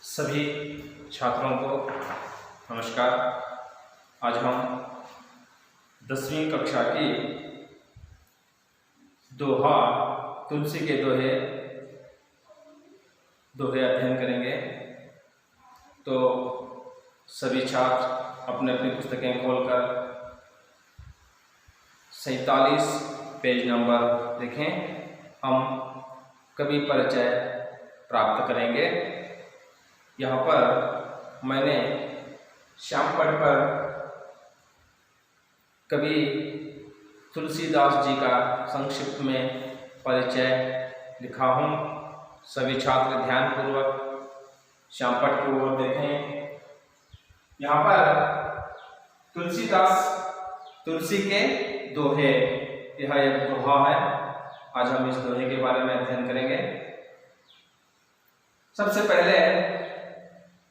सभी छात्रों को नमस्कार। आज हम 10वीं कक्षा की दोहा तुलसी के दोहे अध्ययन करेंगे। तो सभी छात्र अपने अपनी पुस्तकें खोलकर 47 पेज नंबर देखें। हम कवि परिचय प्राप्त करेंगे। यहाँ पर मैंने श्यामपट्ट पर कवि तुलसीदास जी का संक्षिप्त में परिचय लिखा हूँ। सभी छात्र ध्यानपूर्वक श्यामपट्ट की ओर देखें। यहाँ पर तुलसी के दोहे, यह एक दोहा है। आज हम इस दोहे के बारे में अध्ययन करेंगे। सबसे पहले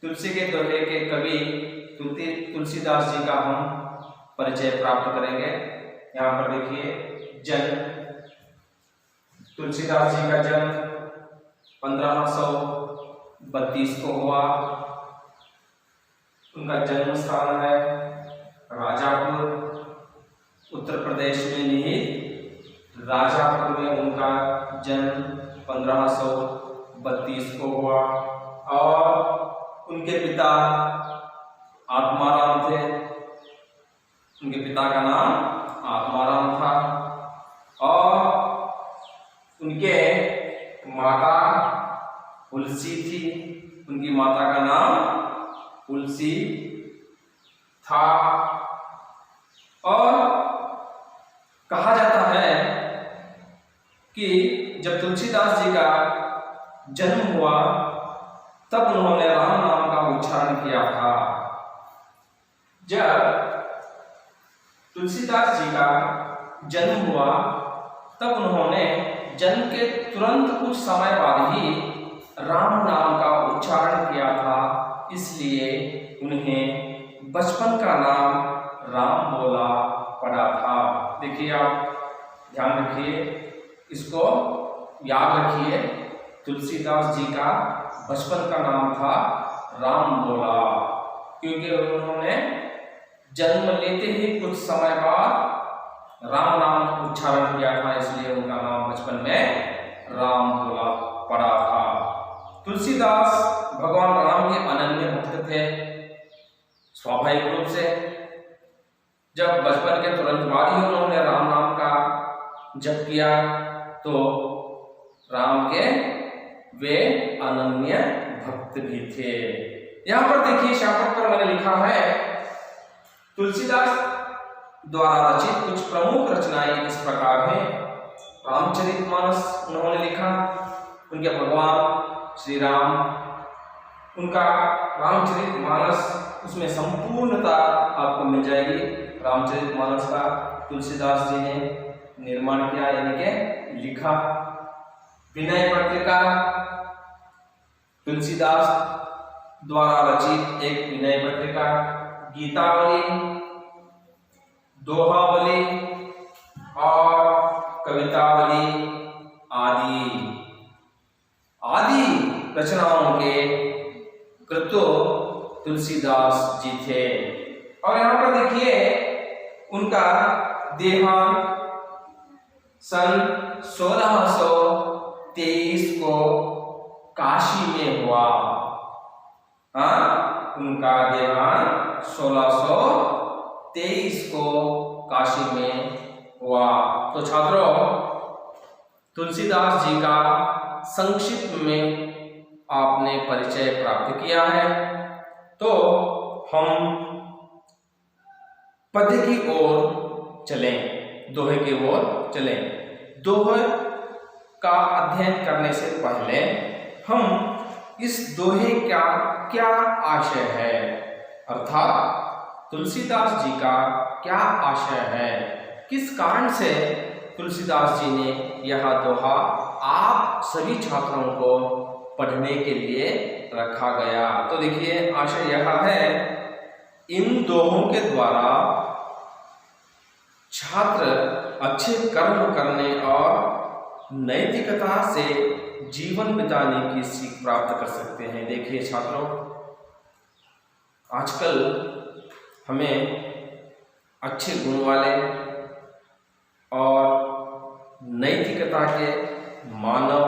तुलसी के दोहे के कवि तुलसीदास जी का हम परिचय प्राप्त करेंगे। यहाँ पर देखिए, जन्म तुलसीदास जी का जन्म 1532 को हुआ। उनका जन्म स्थान है राजापुर, उत्तर प्रदेश में निहित राजापुर में उनका जन्म 1532 को हुआ। और उनके पिता आत्माराम थे। उनके पिता का नाम आत्माराम था और उनके माता तुलसी थी। उनकी माता का नाम तुलसी था। और कहा जाता है कि जब तुलसीदास जी का जन्म हुआ तब उन्होंने राम नाम का उच्चारण किया था। जब तुलसीदास जी का जन्म हुआ तब उन्होंने जन्म के तुरंत कुछ समय बाद ही राम नाम का उच्चारण किया था। इसलिए उन्हें बचपन का नाम राम बोला पड़ा था। देखिए, आप ध्यान रखिए, इसको याद रखिए। तुलसीदास जी का बचपन का नाम था राम बोला, क्योंकि उन्होंने जन्म लेते ही कुछ समय बाद राम नाम उच्चारण किया था। इसलिए उनका नाम बचपन में राम बोला पड़ा था। तुलसीदास भगवान राम के अनन्य भक्त थे। स्वाभाविक रूप से जब बचपन के तुरंत बाद ही उन्होंने राम नाम का जप किया तो राम के वे अनन्य भक्त भी थे। यहां पर देखिए, श्यामपट्ट पर मैंने लिखा है, तुलसीदास द्वारा रचित कुछ प्रमुख रचनाएं इस प्रकार हैं। रामचरितमानस उन्होंने लिखा। उनके भगवान श्री राम, उनका रामचरितमानस, उसमें संपूर्णता आपको मिल जाएगी। रामचरितमानस का तुलसीदास जी ने निर्माण किया, यानी कि लिखा। विनय पत्रिका तुलसीदास द्वारा रचित एक विनय पत्रिका। गीतावली, दोहावली और कवितावली आदि रचनाओं के कृतो तुलसीदास जी थे। और यहाँ पर देखिए, उनका देहांत सन 1623 को काशी में हुआ। उनका देहांत 1623 को काशी में हुआ। तो छात्रों, तुलसीदास जी का संक्षिप्त में आपने परिचय प्राप्त किया है। तो हम पद्य की ओर चलें, दोहे की ओर चलें। दोहे का अध्ययन करने से पहले हम इस दोहे का क्या आशय है, अर्थात तुलसीदास जी का क्या आशय है, किस कारण से तुलसीदास जी ने यह दोहा आप सभी छात्रों को पढ़ने के लिए रखा गया। तो देखिए, आशय यह है, इन दोहों के द्वारा छात्र अच्छे कर्म करने और नैतिकता से जीवन बिताने की सीख प्राप्त कर सकते हैं। देखिए छात्रों, आजकल हमें अच्छे गुण वाले और नैतिकता के मानव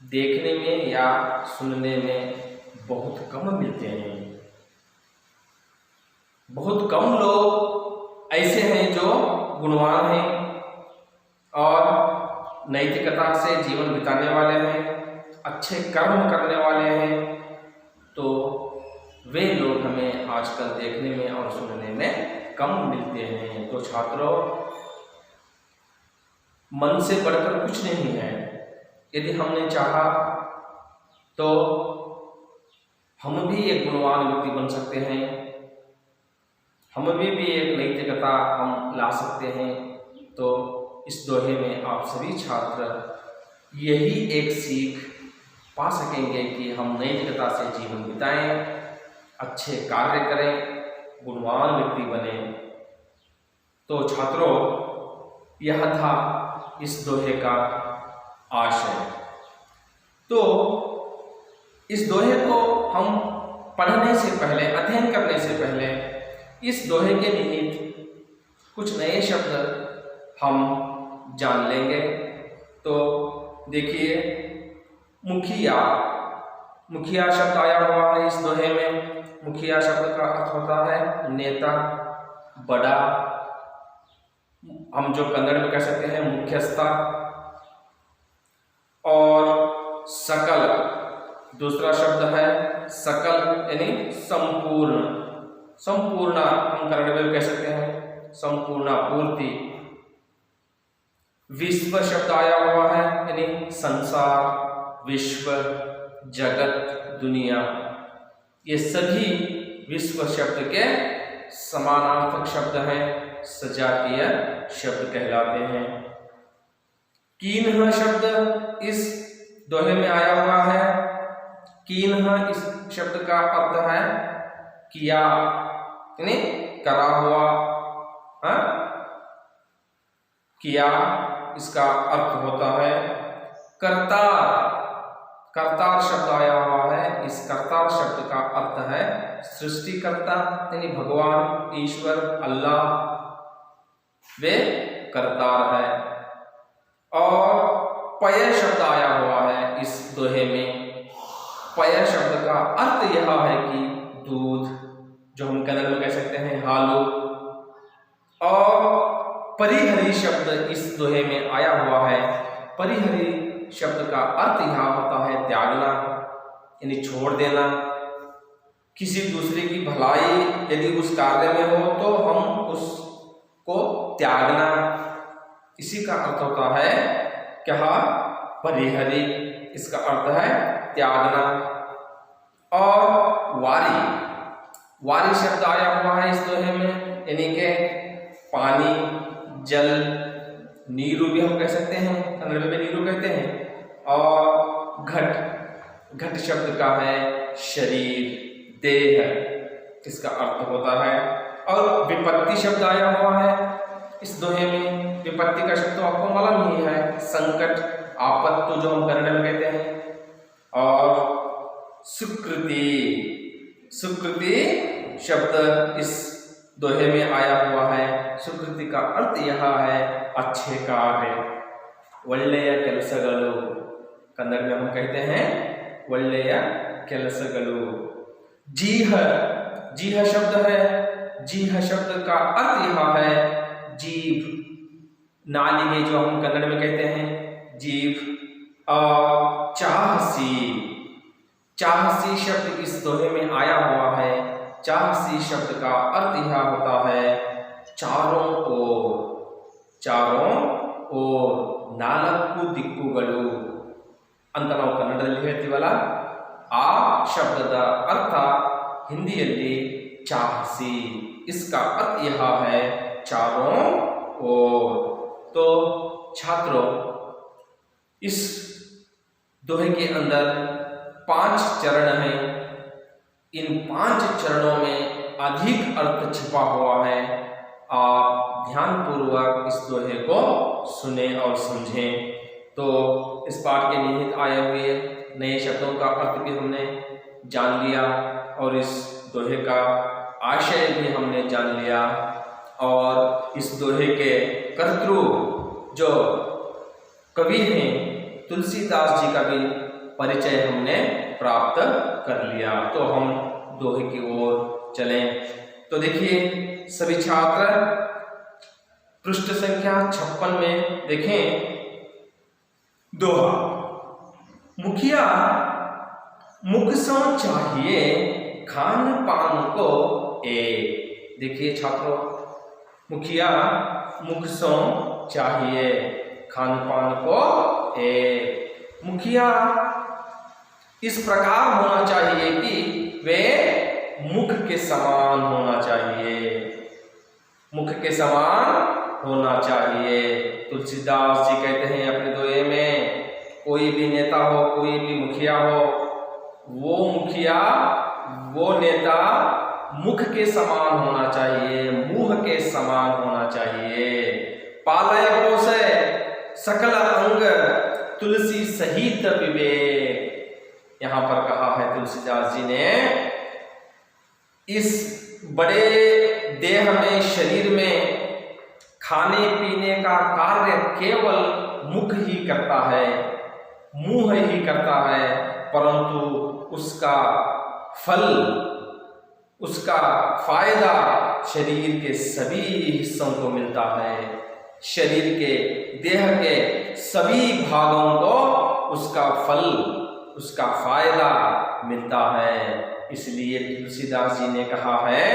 देखने में या सुनने में बहुत कम मिलते हैं। बहुत कम लोग ऐसे हैं जो गुणवान हैं और नैतिकता से जीवन बिताने वाले हैं, अच्छे कर्म करने वाले हैं। तो वे लोग हमें आजकल देखने में और सुनने में कम मिलते हैं। तो छात्रों, मन से बढ़कर कुछ नहीं है। यदि हमने चाहा तो हम भी एक गुणवान व्यक्ति बन सकते हैं, हम भी एक नैतिकता हम ला सकते हैं। तो इस दोहे में आप सभी छात्र यही एक सीख पा सकेंगे कि हम नैतिकता से जीवन बिताएं, अच्छे कार्य करें, गुणवान व्यक्ति बने। तो छात्रों, यह था इस दोहे का आशय। तो इस दोहे को हम पढ़ने से पहले, अध्ययन करने से पहले इस दोहे के निहित कुछ नए शब्द हम जान लेंगे। तो देखिए, मुखिया, मुखिया शब्द आया हुआ है इस दोहे में। मुखिया शब्द का अर्थ होता है नेता, बड़ा, हम जो कन्नड़ में कह सकते हैं मुख्यस्था। और सकल, दूसरा शब्द है सकल, यानी संपूर्ण, संपूर्ण हम कन्नड़ में कह सकते हैं संपूर्ण पूर्ति। विश्व शब्द आया हुआ है, यानी संसार, विश्व, जगत, दुनिया। ये सभी विश्व शब्द के समानार्थक शब्द हैं, सजातीय शब्द कहलाते हैं। कीन्ह शब्द इस दोहे में आया हुआ है। कीन्ह इस शब्द का अर्थ है किया, यानी करा हुआ, किया इसका अर्थ होता है। कर्तार, कर्तार शब्द आया हुआ है। इस कर्तार शब्द का अर्थ है सृष्टिकर्ता, यानी भगवान, ईश्वर, अल्लाह, वे कर्तार है। और पय शब्द आया हुआ है इस दोहे में। पय शब्द का अर्थ यह है कि दूध, जो हम कन्नड़ में कह सकते हैं हालू। और परिहरी शब्द इस दोहे में आया हुआ है। परिहरी शब्द का अर्थ यहाँ होता है त्यागना, यानी छोड़ देना। किसी दूसरे की भलाई यदि उस कार्य में हो तो हम उसको त्यागना, इसी का अर्थ होता है क्या, परिहरी, इसका अर्थ है त्यागना। और वारी, वारी शब्द आया हुआ है इस दोहे में, यानी कि पानी, जल, नीरू भी हम कह सकते हैं, कन्नड़ में नीरू कहते हैं। और घट, घट शब्द का है शरीर, देह, इसका अर्थ होता है। और विपत्ति शब्द आया हुआ है इस दोहे में। विपत्ति का शब्द तो आपको मालूम ही है, संकट, आपत्ति जो हम कन्नड़ में कहते हैं। और सुकृति, सुकृति शब्द इस दोहे में आया हुआ है। सुकृति का अर्थ यह है अच्छे कार्य, ಒಳ್ಳೆಯ ಕೆಲಸಗಳು, कन्नड़ में हम कहते हैं ಒಳ್ಳೆಯ ಕೆಲಸಗಳು। जीह, जीह शब्द है। जीह शब्द का अर्थ यह है जीभ, नालिगे जो हम कन्नड़ में कहते हैं जीभ। और चाहसी, चाहसी शब्द इस दोहे में आया हुआ है। चाहसी शब्द का अर्थ यह होता है चारों ओर, चारों ओर, ನಾಲ್ಕು ದಿಕ್ಕುಗಳು ಅಂತ ನಾವು ಕನ್ನಡದಲ್ಲಿ ಹೇಳ್ತೀವಲ್ಲ, ಆ ಶಬ್ದದ ಅರ್ಥ ಹಿಂದಿಯಲ್ಲಿ चाहसी, इसका अर्थ यह है चारों ओर। तो छात्रों, इस दोहे के अंदर 5 चरण हैं। इन 5 चरणों में अधिक अर्थ छिपा हुआ है। आप ध्यानपूर्वक इस दोहे को सुने और समझें। तो इस पाठ के निहित आए हुए नए शब्दों का अर्थ भी हमने जान लिया और इस दोहे का आशय भी हमने जान लिया और इस दोहे के कर्तृ जो कवि हैं तुलसीदास जी का भी परिचय हमने प्राप्त कर लिया। तो हम दोहे की ओर चलें। तो देखिए सभी छात्र पृष्ठ संख्या 56 में देखें दोहा। मुखिया मुख सो चाहिए खान पान को एक। देखिए छात्रों, मुखिया मुख सो चाहिए खान पान को एक। मुखिया इस प्रकार होना चाहिए कि वे मुख के समान होना चाहिए, मुख के समान होना चाहिए। तुलसीदास जी कहते हैं अपने दोहे में, कोई भी नेता हो, कोई भी मुखिया हो, वो मुखिया वो नेता मुख के समान होना चाहिए, मुंह के समान होना चाहिए। पालय पोषय सकल अंग तुलसी सहित विवेक। यहां पर कहा है तुलसीदास जी ने, इस बड़े देह में, शरीर में खाने पीने का कार्य केवल मुख ही करता है, मुंह ही करता है, परंतु उसका फल, उसका फायदा शरीर के सभी हिस्सों को मिलता है। शरीर के, देह के सभी भागों को उसका फल, उसका फायदा मिलता है। इसलिए तुलसीदास जी ने कहा है,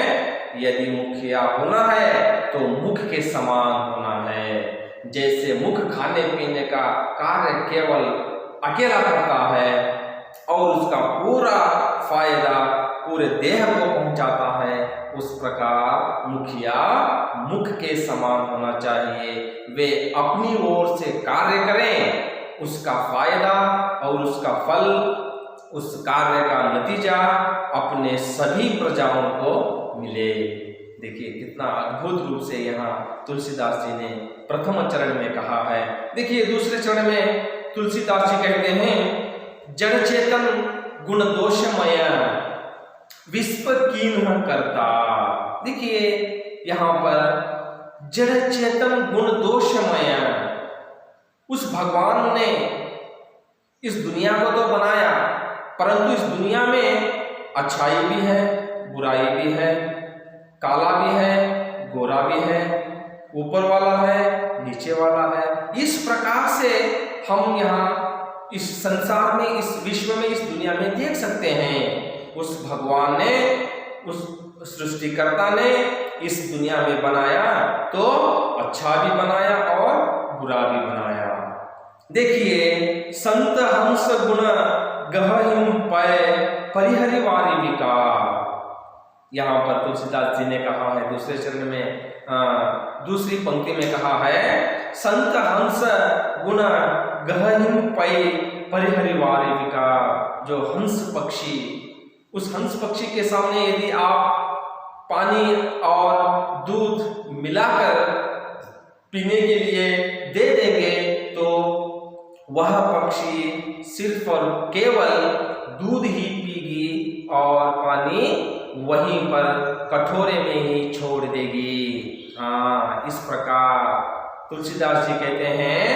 यदि मुखिया होना है तो मुख के समान होना है। जैसे मुख खाने पीने का कार्य केवल अकेला करता है और उसका पूरा फायदा पूरे देह को पहुंचाता है, उस प्रकार मुखिया मुख के समान होना चाहिए। वे अपनी ओर से कार्य करें, उसका फायदा और उसका फल, उस कार्य का नतीजा अपने सभी प्रजाओं को मिले। देखिए कितना अद्भुत रूप से यहाँ तुलसीदास जी ने प्रथम चरण में कहा है। देखिए दूसरे चरण में तुलसीदास जी कहते हैं, जड़ चेतन गुण दोषमय विश्व कीन्ह करता। देखिए यहाँ पर जड़ चेतन गुण दोषमय, उस भगवान ने इस दुनिया को तो बनाया, परंतु इस दुनिया में अच्छाई भी है, बुराई भी है, काला भी है, गोरा भी है, ऊपर वाला है, नीचे वाला है। इस प्रकार से हम यहाँ इस संसार में, इस विश्व में, इस दुनिया में देख सकते हैं। उस भगवान ने, उस सृष्टिकर्ता ने इस दुनिया में बनाया तो अच्छा भी बनाया और बुरा भी बनाया। देखिए संत हंस गुण गहहिम पय परिहरि वारिविका। यहाँ पर तुलसीदास जी ने कहा है दूसरे चरण में, दूसरी पंक्ति में कहा है, संत हंस गुण गहहिम पय परिहरि वारिविका। जो हंस पक्षी, उस हंस पक्षी के सामने यदि आप पानी और दूध मिलाकर पीने के लिए दे देंगे तो वह पक्षी सिर्फ और केवल दूध ही पीगी और पानी वहीं पर कटोरे में ही छोड़ देगी। इस प्रकार तुलसीदास जी कहते हैं,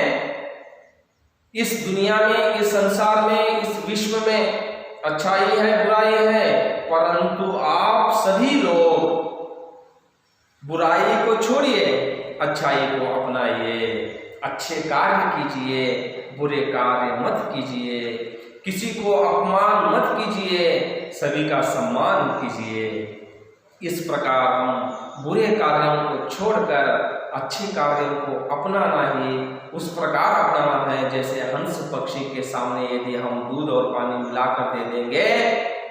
इस दुनिया में, इस संसार में, इस विश्व में अच्छाई है, बुराई है, परंतु आप सभी लोग बुराई को छोड़िए, अच्छाई को अपनाइए, अच्छे कार्य कीजिए, बुरे कार्य मत कीजिए, किसी को अपमान मत कीजिए, सभी का सम्मान कीजिए। इस प्रकार हम बुरे कार्यों को छोड़कर अच्छे कार्यों को अपनाना ही उस प्रकार अपनाना है जैसे हंस पक्षी के सामने यदि हम दूध और पानी मिलाकर दे देंगे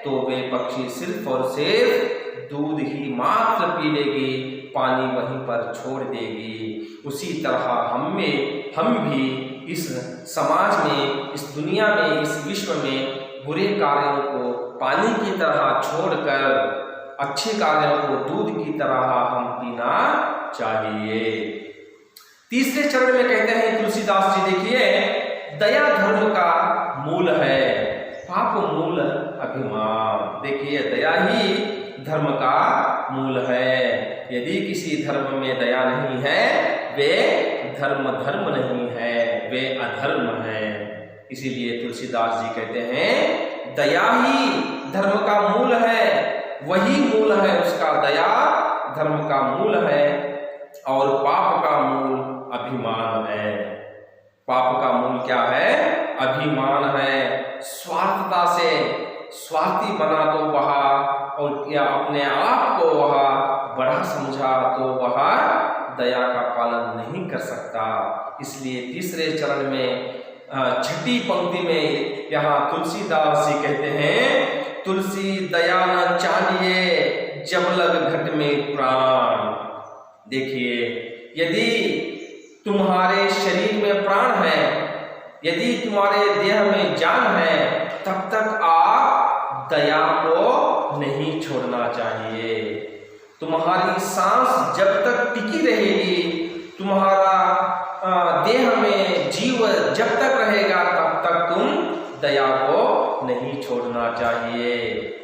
तो वे पक्षी सिर्फ और सिर्फ दूध ही मात्र पी लेगी, पानी वहीं पर छोड़ देगी। उसी तरह हम भी इस समाज में, इस दुनिया में, इस विश्व में बुरे कार्यों को पानी की तरह छोड़कर अच्छे कार्यों को दूध की तरह हम पीना चाहिए। तीसरे चरण में कहते हैं तुलसीदास जी, देखिए दया धर्म का मूल है, पाप मूल अभिमान। देखिए, दया ही धर्म का मूल है। यदि किसी धर्म में दया नहीं है, वे धर्म नहीं है, वे अधर्म है। इसीलिए तुलसीदास जी कहते हैं, दया ही धर्म का मूल है, वही मूल है उसका, दया धर्म का मूल है, और पाप का मूल अभिमान है। पाप का मूल क्या है? अभिमान है। स्वार्थता से स्वार्थी बना तो वह, और या अपने आप को वह बड़ा समझा तो वह दया का पालन नहीं कर सकता। इसलिए तीसरे चरण में छठी पंक्ति में यहाँ तुलसीदास जी कहते हैं, तुलसी दया न चाहिए जब लग घट में प्राण। देखिए, यदि तुम्हारे शरीर में प्राण है, यदि तुम्हारे देह में जान है, तब तक आप दया को नहीं छोड़ना चाहिए। तुम्हारी सांस जब तक टिकी रहेगी, तुम्हारा देह में जीव जब तक रहेगा, तब तक तुम दया को नहीं छोड़ना चाहिए।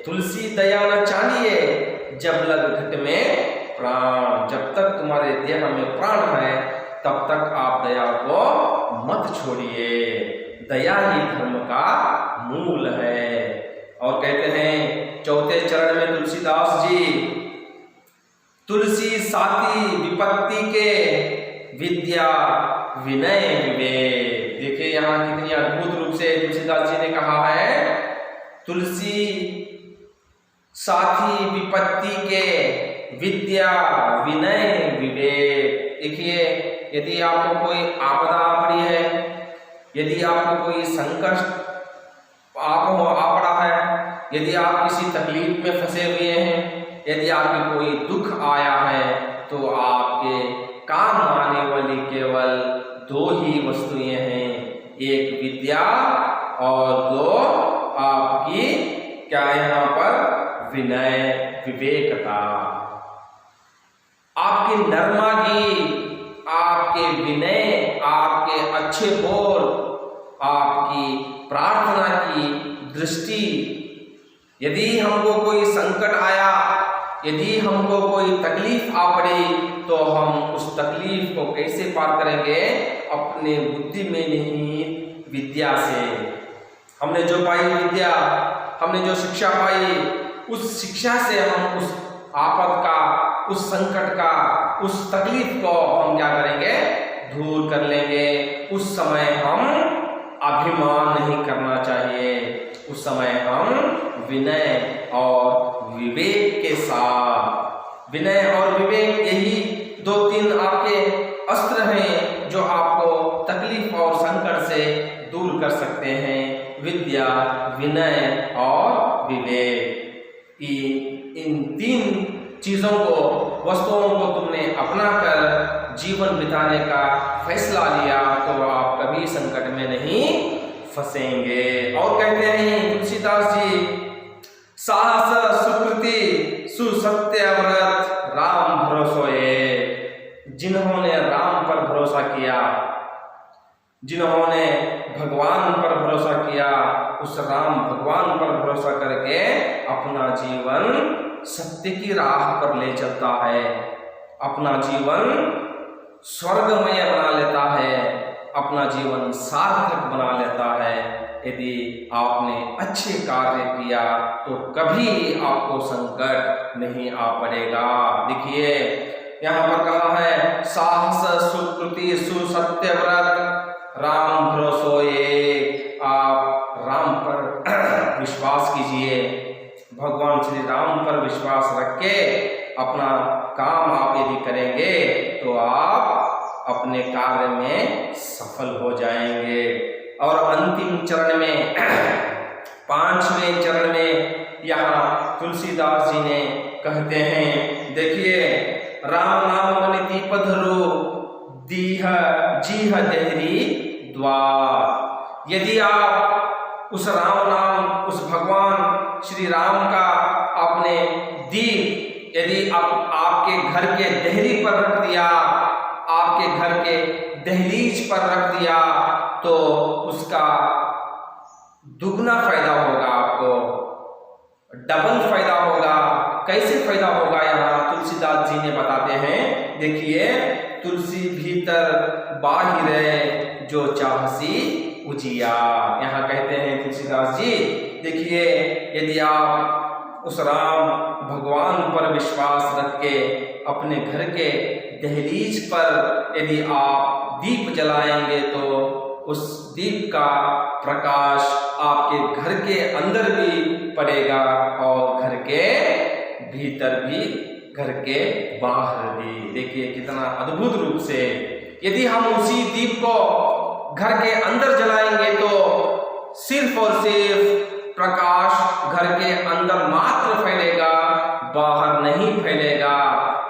तुलसी दया न चाहिए जब लग घट में प्राण। जब तक तुम्हारे देह में प्राण है, तब तक आप दया को मत छोड़िए। दया ही धर्म का मूल है। और कहते हैं चौथे चरण में तुलसीदास जी, तुलसी साथी विपत्ति के विद्या विनय विवेक। देखिए, यहाँ कितनी अद्भुत रूप से तुलसीदास जी ने कहा है, तुलसी साथी विपत्ति के विद्या विनय विवेक। देखिए, यदि आपको कोई आपदा पड़ी है, यदि आपको कोई संकट आ पड़ा है, यदि आप किसी तकलीफ में फंसे हुए हैं, यदि आपके कोई दुख आया है, तो आपके काम आने वाली केवल दो ही वस्तुएं हैं, एक विद्या और दो आपकी क्या यहाँ पर विनय विवेकता। आपकी नर्मागी, आपके विनय, आपके अच्छे बोल, आपकी प्रार्थना की दृष्टि। यदि हमको कोई संकट आया, यदि हमको कोई तकलीफ आ पड़ी, तो हम उस तकलीफ को कैसे पार करेंगे? अपने बुद्धि में नहीं, विद्या से। हमने जो पाई विद्या, हमने जो शिक्षा पाई, उस शिक्षा से हम उस आपद का, उस संकट का, उस तकलीफ को हम क्या करेंगे? दूर कर लेंगे। उस समय हम अभिमान नहीं करना चाहिए, उस समय हम विनय और विवेक के साथ, विनय और विवेक, यही दो तीन आपके अस्त्र हैं जो आपको तकलीफ और संकट से दूर कर सकते हैं। विद्या, विनय और विवेक, इन तीन चीजों को, वस्तुओं को तुमने अपना कर जीवन बिताने का फैसला लिया, तो आप कभी संकट में नहीं फंसेंगे। और कहते हैं तुलसीदास जी, साहस सुकृति सुसत्यव्रत राम भरोसोए। जिन्होंने राम पर भरोसा किया, जिन्होंने भगवान पर भरोसा किया, उस राम भगवान पर भरोसा करके अपना जीवन सत्य की राह पर ले चलता है, अपना जीवन स्वर्गमय बना लेता है, अपना जीवन सार्थक बना लेता है। यदि आपने अच्छे कार्य किया तो कभी आपको संकट नहीं आ पड़ेगा। देखिए, यहाँ पर कहा है, साहस सुकृति सुसत्यव्रत राम भरोसोए। आप राम पर विश्वास कीजिए, भगवान श्री राम पर विश्वास रख के अपना काम आप यदि करेंगे तो आप अपने कार्य में सफल हो जाएंगे। और अंतिम चरण में, पांचवें चरण में यहाँ तुलसीदास जी ने कहते हैं, देखिए, राम नाम मनि दीप धरो दीह जीह देहरी द्वार। यदि आप उस राम नाम, उस भगवान श्री राम का आपने दीप यदि आपके घर के देहरी पर रख दिया, आपके घर के दहलीज पर रख दिया, तो उसका दुगना फायदा होगा, आपको डबल फायदा होगा। कैसे फायदा होगा यहाँ तुलसीदास जी ने बताते हैं। देखिए, तुलसी भीतर बाहिर जो चाहसी उजिया, यहाँ कहते हैं तुलसीदास जी। देखिए, यदि आप उस राम भगवान पर विश्वास रख के अपने घर के दहलीज पर यदि आप दीप जलाएंगे तो उस दीप का प्रकाश आपके घर के अंदर भी पड़ेगा और घर के भीतर भी, घर के बाहर भी। देखिए कितना अद्भुत रूप से, यदि हम उसी दीप को घर के अंदर जलाएंगे तो सिर्फ और सिर्फ प्रकाश घर के अंदर मात्र फैलेगा, बाहर नहीं फैलेगा।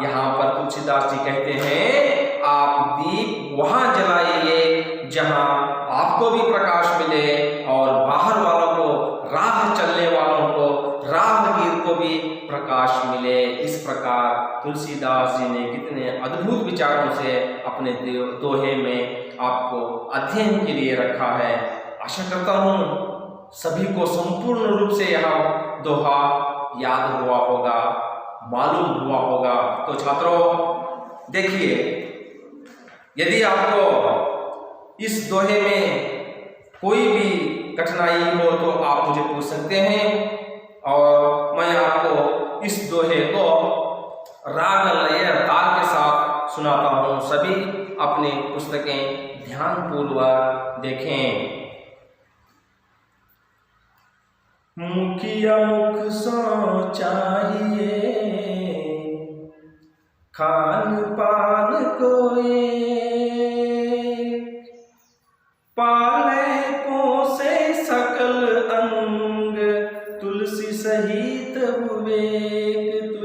यहाँ पर तुलसीदास जी कहते हैं, आप दीप वहां जलाइए जहां आपको भी प्रकाश मिले और बाहर वालों को, राह चलने वालों को, राहगीर को भी प्रकाश मिले। इस प्रकार तुलसीदास जी ने कितने अद्भुत विचारों से अपने दोहे में आपको अध्ययन के लिए रखा है। आशा करता हूँ सभी को संपूर्ण रूप से यह दोहा याद हुआ होगा, मालूम हुआ होगा। तो छात्रों देखिए, यदि आपको इस दोहे में कोई भी कठिनाई हो तो आप मुझे पूछ सकते हैं और मैं आपको इस दोहे को राग लय ताल के साथ सुनाता हूँ। सभी अपनी पुस्तकें ध्यानपूर्वक देखें। मुखिया मुख सो चाहिए, खान पान कोए, पाले पोसे सकल अंग, तुलसी सहित विवेक,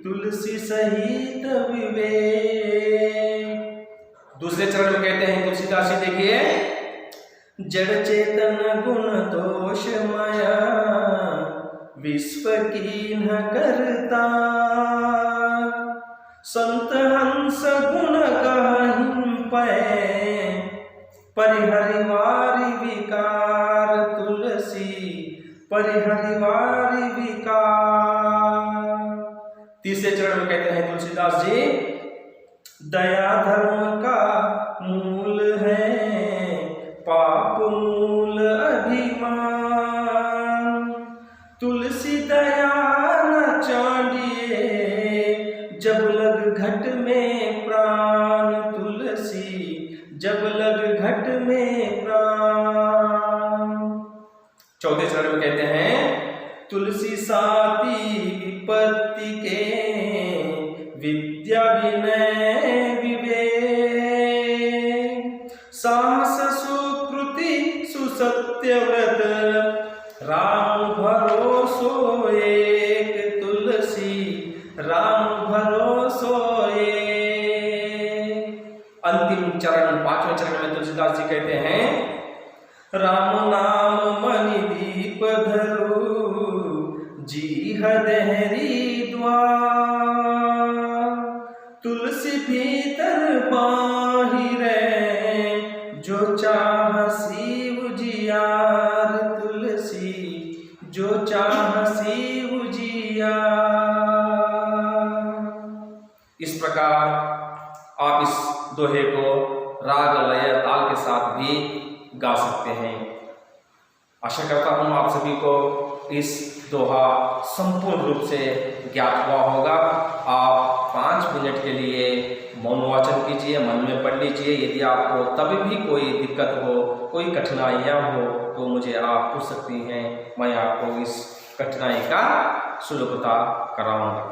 तुलसी सहित विवेक। दूसरे चरण में कहते हैं तुलसीदास जी, देखिए, जड़ चेतन गुण दोष माया, विश्व कीन करता, संत हंस गुण गाहिं पै, परिहरिवारि विकार, तुलसी परिहरिवारि विकार। तीसरे चरण में कहते हैं तुलसीदास जी, दया धर्म का मूल है, पाप मूल अभिमान, तुलसी दया न चांडिए, जब लग घट में प्राण, तुलसी जब लग घट में प्राण। चौथे चरण में कहते हैं, तुलसी साती विपत्ति के, विद्या विनय विवेक, साहस सुकृति सुसत्यव्रत, राम भरोसो एक, तुलसी राम भरोसो एक। अंतिम चरण, पांचवें चरण में तुलसीदास जी कहते हैं, राम नाम मणि दीप धरो, जी हरि द्वार, तुलसी भीतर बाहिर, जो चाहसी उजियार, तुलसी जो चाहसी उजियार। इस प्रकार आप इस दोहे को राग लय ताल के साथ भी गा सकते हैं। आशा करता हूँ आप सभी को इस दोहा संपूर्ण रूप से ज्ञात हुआ होगा। आप 5 मिनट के लिए मौन वाचन कीजिए, मन में पढ़ लीजिए। यदि आपको तब भी कोई दिक्कत हो, कोई कठिनाइयाँ हो तो मुझे आप पूछ सकती हैं, मैं आपको इस कठिनाई का सुलभता कराऊंगा।